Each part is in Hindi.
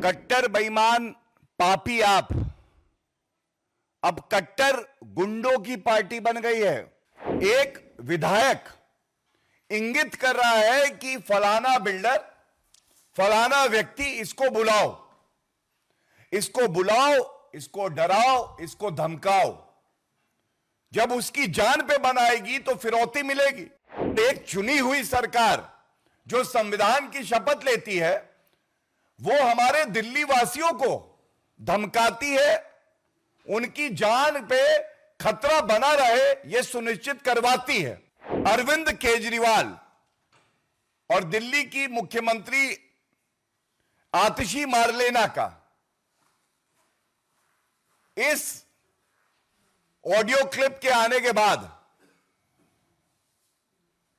कट्टर बेईमान पापी आप अब कट्टर गुंडों की पार्टी बन गई है। एक विधायक इंगित कर रहा है कि फलाना बिल्डर, फलाना व्यक्ति, इसको बुलाओ, इसको बुलाओ, इसको डराओ, इसको धमकाओ। जब उसकी जान पे बनाएगी तो फिरौती मिलेगी। एक चुनी हुई सरकार जो संविधान की शपथ लेती है वो हमारे दिल्ली वासियों को धमकाती है, उनकी जान पे खतरा बना रहे यह सुनिश्चित करवाती है। अरविंद केजरीवाल और दिल्ली की मुख्यमंत्री आतिशी मार्लेना का इस ऑडियो क्लिप के आने के बाद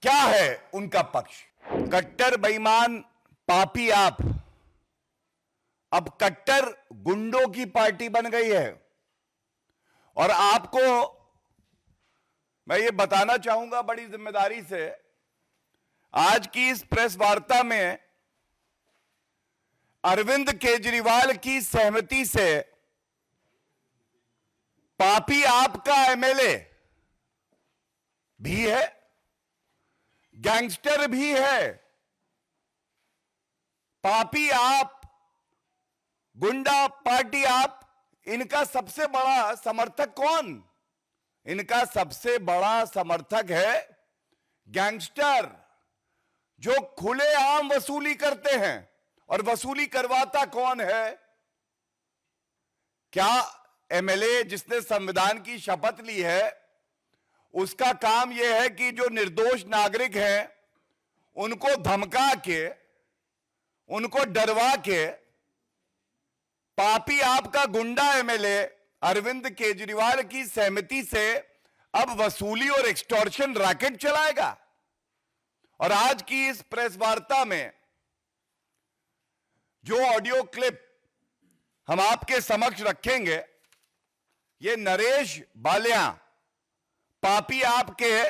क्या है उनका पक्ष? कट्टर बेईमान पापी आप अब कट्टर गुंडों की पार्टी बन गई है। और आपको मैं ये बताना चाहूंगा बड़ी जिम्मेदारी से, आज की इस प्रेस वार्ता में अरविंद केजरीवाल की सहमति से पापी आपका एमएलए भी है, गैंगस्टर भी है। पापी आप, गुंडा पार्टी आप, इनका सबसे बड़ा समर्थक कौन? इनका सबसे बड़ा समर्थक है गैंगस्टर, जो खुलेआम वसूली करते हैं। और वसूली करवाता कौन है? क्या एमएलए जिसने संविधान की शपथ ली है उसका काम यह है कि जो निर्दोष नागरिक हैं उनको धमका के, उनको डरवा के पापी आपका गुंडा एमएलए अरविंद केजरीवाल की सहमति से अब वसूली और एक्सटॉर्शन रैकेट चलाएगा। और आज की इस प्रेस वार्ता में जो ऑडियो क्लिप हम आपके समक्ष रखेंगे, ये नरेश बालिया पापी आपके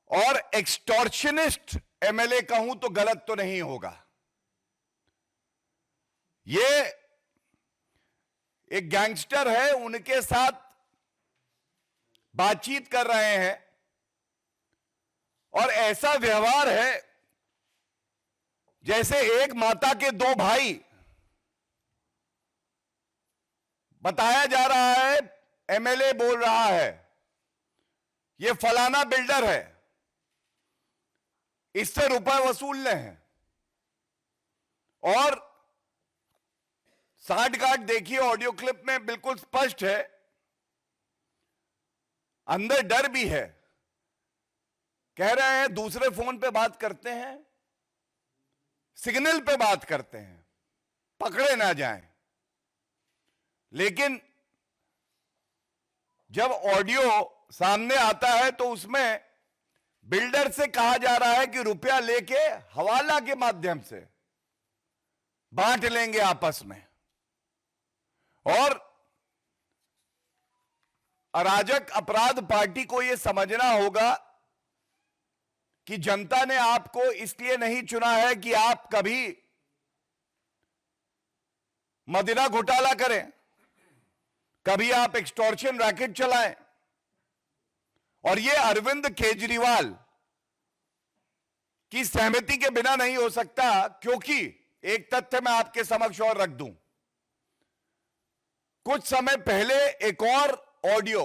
और एक्सटॉर्शनिस्ट एमएलए कहूं तो गलत तो नहीं होगा। ये एक गैंगस्टर है, उनके साथ बातचीत कर रहे हैं और ऐसा व्यवहार है जैसे एक माता के दो भाई। बताया जा रहा है, एमएलए बोल रहा है ये फलाना बिल्डर है, इससे रुपए वसूलने हैं। और साठगांठ देखिए, ऑडियो क्लिप में बिल्कुल स्पष्ट है, अंदर डर भी है। कह रहे हैं दूसरे फोन पे बात करते हैं, सिग्नल पे बात करते हैं, पकड़े ना जाएं। लेकिन जब ऑडियो सामने आता है तो उसमें बिल्डर से कहा जा रहा है कि रुपया लेके हवाला के माध्यम से बांट लेंगे आपस में। और अराजक अपराध पार्टी को यह समझना होगा कि जनता ने आपको इसलिए नहीं चुना है कि आप कभी मदिरा घोटाला करें, कभी आप एक्सटॉर्शन रैकेट चलाएं। और यह अरविंद केजरीवाल की सहमति के बिना नहीं हो सकता, क्योंकि एक तथ्य मैं आपके समक्ष और रख दूं। कुछ समय पहले एक और ऑडियो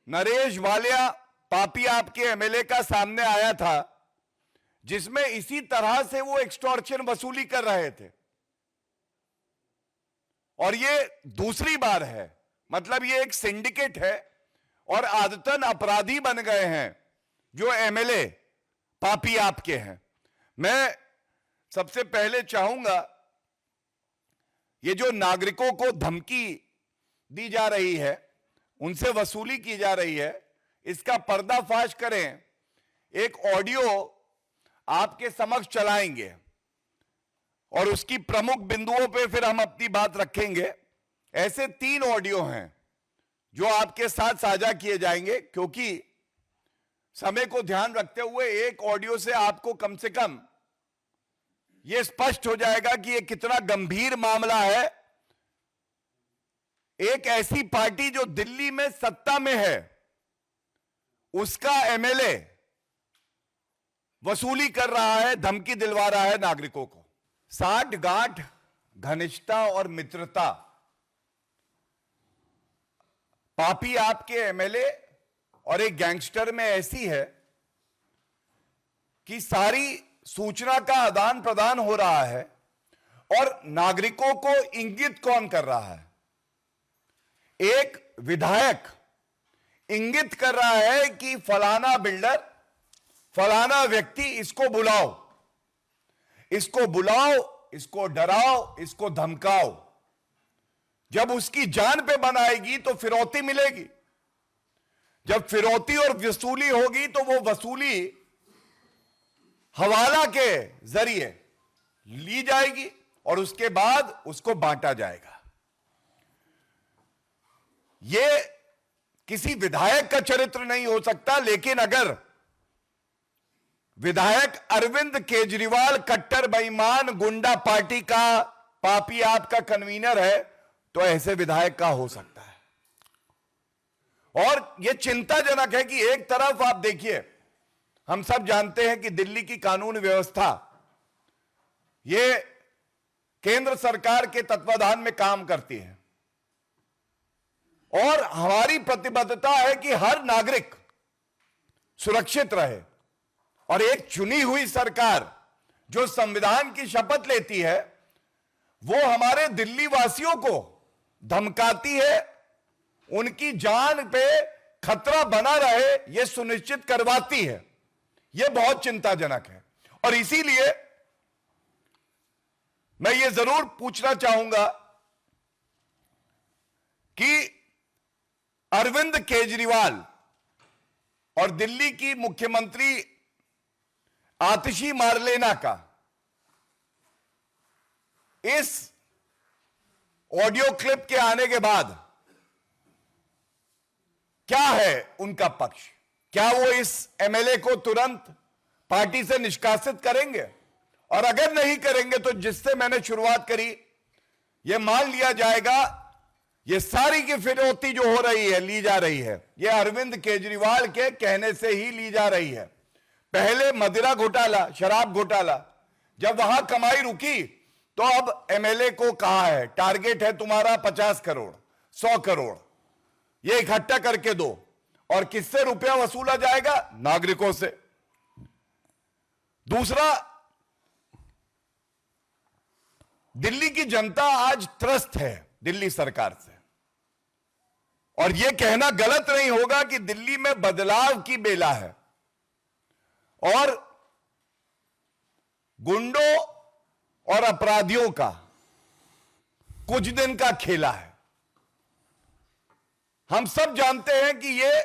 नरेश वालिया पापी आपके एमएलए का सामने आया था, जिसमें इसी तरह से वो एक्सटॉर्शन वसूली कर रहे थे। और ये दूसरी बार है, मतलब ये एक सिंडिकेट है और आदतन अपराधी बन गए हैं जो एमएलए पापी आपके हैं। मैं सबसे पहले चाहूंगा, ये जो नागरिकों को धमकी दी जा रही है, उनसे वसूली की जा रही है, इसका पर्दाफाश करें। एक ऑडियो आपके समक्ष चलाएंगे और उसकी प्रमुख बिंदुओं पे फिर हम अपनी बात रखेंगे। ऐसे 3 ऑडियो हैं जो आपके साथ साझा किए जाएंगे, क्योंकि समय को ध्यान रखते हुए एक ऑडियो से आपको कम से कम यह स्पष्ट हो जाएगा कि यह कितना गंभीर मामला है। एक ऐसी पार्टी जो दिल्ली में सत्ता में है, उसका एमएलए वसूली कर रहा है, धमकी दिलवा रहा है नागरिकों को। साठगांठ, घनिष्ठता और मित्रता पापी आपके एमएलए और एक गैंगस्टर में ऐसी है कि सारी सूचना का आदान प्रदान हो रहा है और नागरिकों को इंगित कौन कर रहा है? एक विधायक इंगित कर रहा है कि फलाना बिल्डर, फलाना व्यक्ति, इसको बुलाओ, इसको बुलाओ, इसको डराओ, इसको धमकाओ। जब उसकी जान पे बनाएगी तो फिरौती मिलेगी। जब फिरौती और वसूली होगी तो वो वसूली हवाला के जरिए ली जाएगी और उसके बाद उसको बांटा जाएगा। ये किसी विधायक का चरित्र नहीं हो सकता, लेकिन अगर विधायक अरविंद केजरीवाल कट्टर बेईमान गुंडा पार्टी का पापी आपका कन्वीनर है तो ऐसे विधायक का हो सकता है। और यह चिंताजनक है कि एक तरफ आप देखिए, हम सब जानते हैं कि दिल्ली की कानून व्यवस्था यह केंद्र सरकार के तत्वाधान में काम करती है और हमारी प्रतिबद्धता है कि हर नागरिक सुरक्षित रहे। और एक चुनी हुई सरकार जो संविधान की शपथ लेती है, वो हमारे दिल्ली वासियों को धमकाती है, उनकी जान पे खतरा बना रहे यह सुनिश्चित करवाती है। यह बहुत चिंताजनक है। और इसीलिए मैं यह जरूर पूछना चाहूंगा कि अरविंद केजरीवाल और दिल्ली की मुख्यमंत्री आतिशी मार्लेना का इस ऑडियो क्लिप के आने के बाद क्या है उनका पक्ष? क्या वो इस एमएलए को तुरंत पार्टी से निष्कासित करेंगे? और अगर नहीं करेंगे तो जिससे मैंने शुरुआत करी, यह मान लिया जाएगा ये सारी की फिरौती जो हो रही है, ली जा रही है, ये अरविंद केजरीवाल के कहने से ही ली जा रही है। पहले मदिरा घोटाला, शराब घोटाला, जब वहां कमाई रुकी तो अब एमएलए को कहा है टारगेट है तुम्हारा 50 करोड़, 100 करोड़, ये इकट्ठा करके दो। और किससे रुपया वसूला जाएगा? नागरिकों से। दूसरा, दिल्ली की जनता आज त्रस्त है दिल्ली सरकार से, और यह कहना गलत नहीं होगा कि दिल्ली में बदलाव की बेला है और गुंडों और अपराधियों का कुछ दिन का खेला है। हम सब जानते हैं कि यह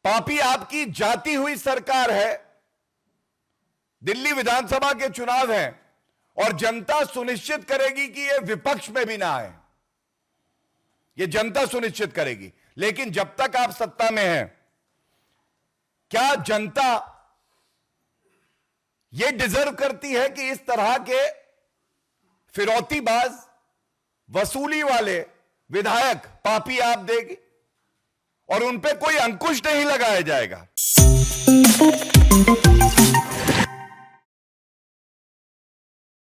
पापी आपकी जाती हुई सरकार है। दिल्ली विधानसभा के चुनाव हैं और जनता सुनिश्चित करेगी कि यह विपक्ष में भी ना आए, यह जनता सुनिश्चित करेगी। लेकिन जब तक आप सत्ता में हैं, क्या जनता यह डिजर्व करती है कि इस तरह के फिरौतीबाज, वसूली वाले विधायक पापी आप देगी और उन पे कोई अंकुश नहीं लगाया जाएगा?